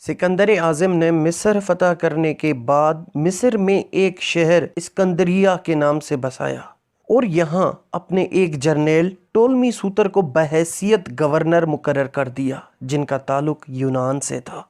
سکندر اعظم نے مصر فتح کرنے کے بعد مصر میں ایک شہر اسکندریہ کے نام سے بسایا اور یہاں اپنے ایک جرنیل ٹولمی سوتر کو بحیثیت گورنر مقرر کر دیا جن کا تعلق یونان سے تھا۔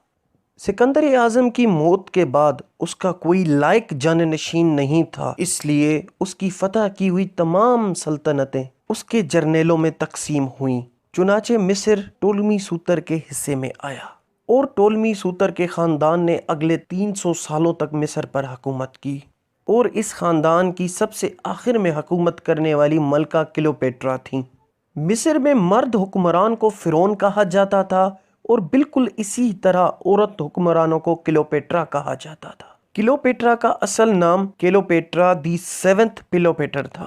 سکندر اعظم کی موت کے بعد اس کا کوئی لائق جانشین نہیں تھا، اس لیے اس کی فتح کی ہوئی تمام سلطنتیں اس کے جرنیلوں میں تقسیم ہوئیں۔ چنانچہ مصر ٹولمی سوتر کے حصے میں آیا اور ٹولمی سوتر کے خاندان نے اگلے 300 سالوں تک مصر پر حکومت کی، اور اس خاندان کی سب سے آخر میں حکومت کرنے والی ملکہ کلیوپیٹرا تھیں۔ مصر میں مرد حکمران کو فرعون کہا جاتا تھا اور بالکل اسی طرح عورت حکمرانوں کو کلیوپیٹرا کہا جاتا تھا۔ کلیوپیٹرا کا اصل نام کلیوپیٹرا دی سیونتھ کلیوپیٹر تھا۔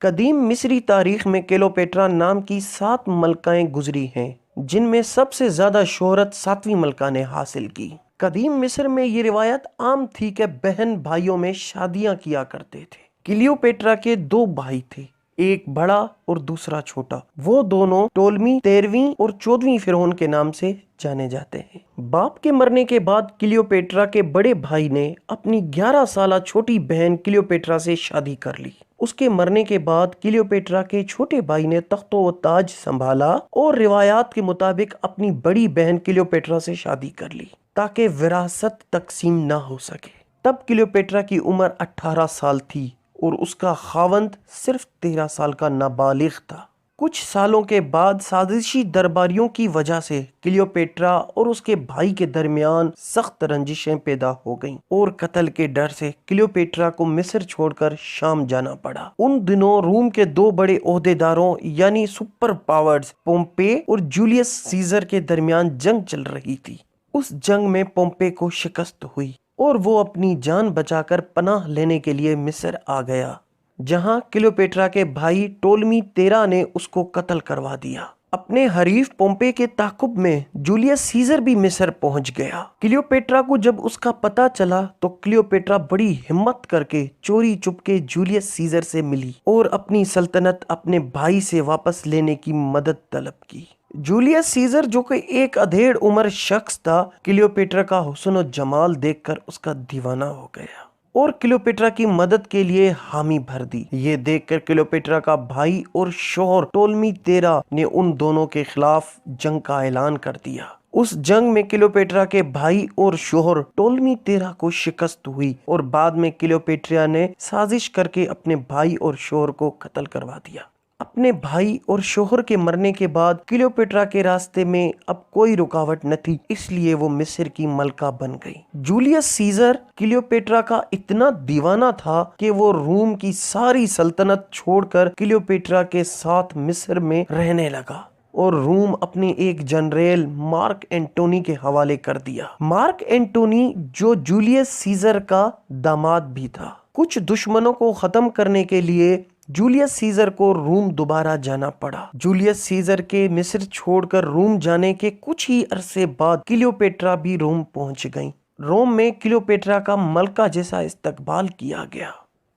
قدیم مصری تاریخ میں کلیوپیٹرا نام کی 7 ملکائیں گزری ہیں، جن میں سب سے زیادہ شہرت 7ویں ملکہ نے حاصل کی۔ قدیم مصر میں یہ روایت عام تھی کہ بہن بھائیوں میں شادیاں کیا کرتے تھے۔ کلیوپیٹرا کے 2 بھائی تھے، ایک بڑا اور دوسرا چھوٹا۔ وہ دونوں ٹولمی 13ویں اور 14ویں فرعون کے نام سے جانے جاتے ہیں۔ باپ کے مرنے کے بعد کلیوپیٹرا کے بڑے بھائی نے اپنی 11 سالہ چھوٹی بہن کلیوپیٹرا سے شادی کر لی۔ اس کے مرنے کے بعد کلیوپیٹرا کے چھوٹے بھائی نے تخت و تاج سنبھالا اور روایات کے مطابق اپنی بڑی بہن کلیوپیٹرا سے شادی کر لی تاکہ وراثت تقسیم نہ ہو سکے۔ تب کلیوپیٹرا کی عمر 18 سال تھی اور اس کا خاوند صرف 13 سال کا نابالغ تھا۔ کچھ سالوں کے بعد سازشی درباریوں کی وجہ سے کلیوپیٹرا اور اس کے بھائی کے درمیان سخت رنجشیں پیدا ہو گئیں اور قتل کے ڈر سے کلیوپیٹرا کو مصر چھوڑ کر شام جانا پڑا۔ ان دنوں روم کے 2 بڑے عہدیداروں یعنی سپر پاورز پومپے اور جولیس سیزر کے درمیان جنگ چل رہی تھی۔ اس جنگ میں پومپے کو شکست ہوئی اور وہ اپنی جان بچا کر پناہ لینے کے لیے مصر آ گیا، جہاں کلیوپیٹرا کے بھائی ٹولمی 13 نے اس کو قتل کروا دیا۔ اپنے حریف پومپے کے تعاقب میں جولیس سیزر بھی مصر پہنچ گیا۔ کلیوپیٹرا کو جب اس کا پتہ چلا تو کلیوپیٹرا بڑی ہمت کر کے چوری چپ کے جولیس سیزر سے ملی اور اپنی سلطنت اپنے بھائی سے واپس لینے کی مدد طلب کی۔ جولیس سیزر جو کہ ایک ادھیڑ عمر شخص تھا، کلیوپیٹرا کا حسن و جمال دیکھ کر اس کا دیوانہ ہو گیا اور کلیوپیٹرا کی مدد کے لیے حامی بھر دی۔ یہ دیکھ کر کلیوپیٹرا کا بھائی اور شوہر ٹولمی 13 نے ان دونوں کے خلاف جنگ کا اعلان کر دیا۔ اس جنگ میں کلیوپیٹرا کے بھائی اور شوہر ٹولمی 13 کو شکست ہوئی اور بعد میں کلیوپیٹرا نے سازش کر کے اپنے بھائی اور شوہر کو قتل کروا دیا۔ اپنے بھائی اور شوہر کے مرنے کے بعد کلیوپیٹرا کے راستے میں اب کوئی رکاوٹ نہ تھی، اس لیے وہ مصر کی ملکہ بن گئی۔ جولیس سیزر کلیوپیٹرا کا اتنا دیوانہ تھا کہ وہ روم کی ساری سلطنت چھوڑ کر کلیوپیٹرا کے ساتھ مصر میں رہنے لگا اور روم اپنے ایک جنرل مارک اینٹونی کے حوالے کر دیا۔ مارک اینٹونی جو جولیس سیزر کا داماد بھی تھا۔ کچھ دشمنوں کو ختم کرنے کے لیے جولیس سیزر کو روم دوبارہ جانا پڑا۔ جولیس سیزر کے مصر چھوڑ کر روم جانے کے کچھ ہی عرصے بعد کلیوپیٹرا بھی روم پہنچ گئیں۔ روم میں کلیوپیٹرا کا ملکہ جیسا استقبال کیا گیا۔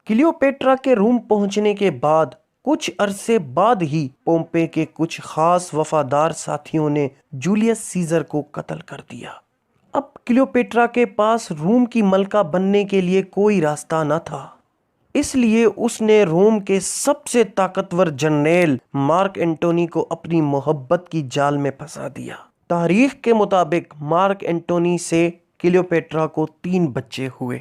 کلیوپیٹرا کے روم پہنچنے کے بعد کچھ عرصے بعد ہی پومپے کے کچھ خاص وفادار ساتھیوں نے جولیس سیزر کو قتل کر دیا۔ اب کلیوپیٹرا کے پاس روم کی ملکہ بننے کے لیے کوئی راستہ نہ تھا، اس لیے اس نے روم کے سب سے طاقتور جنرل مارک اینٹونی کو اپنی محبت کی جال میں پھنسا دیا۔ تاریخ کے مطابق مارک اینٹونی سے کلیوپیٹرا کو 3 بچے ہوئے۔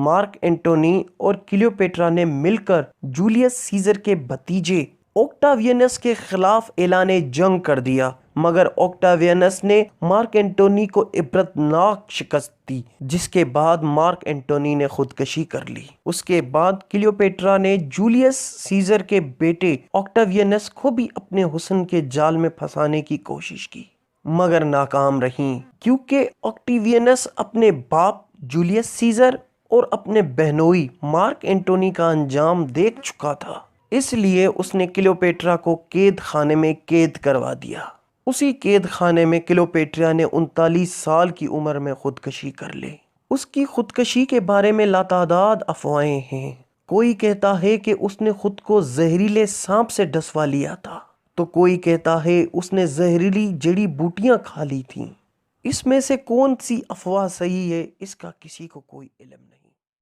مارک اینٹونی اور کلیوپیٹرا نے مل کر جولیس سیزر کے بھتیجے اوکٹاوینس کے خلاف اعلان جنگ کر دیا، مگر اوکٹاوینس نے مارک اینٹونی کو عبرتناک شکست دی، جس کے بعد مارک اینٹونی نے خودکشی کر لی۔ اس کے بعد کلیوپیٹرا نے جولیس سیزر کے بیٹے اوکٹاوینس کو بھی اپنے حسن کے جال میں پھنسانے کی کوشش کی، مگر ناکام رہیں، کیونکہ اوکٹاوینس اپنے باپ جولیس سیزر اور اپنے بہنوئی مارک اینٹونی کا انجام دیکھ چکا تھا۔ اس لیے اس نے کلیوپیٹرا کو قید خانے میں قید کروا دیا۔ اسی قید خانے میں کلیوپیٹرا نے 39 سال کی عمر میں خودکشی کر لی۔ اس کی خودکشی کے بارے میں لاتعداد افواہیں ہیں۔ کوئی کہتا ہے کہ اس نے خود کو زہریلے سانپ سے ڈسوا لیا تھا، تو کوئی کہتا ہے اس نے زہریلی جڑی بوٹیاں کھا لی تھیں۔ اس میں سے کون سی افواہ صحیح ہے اس کا کسی کو کوئی علم نہیں۔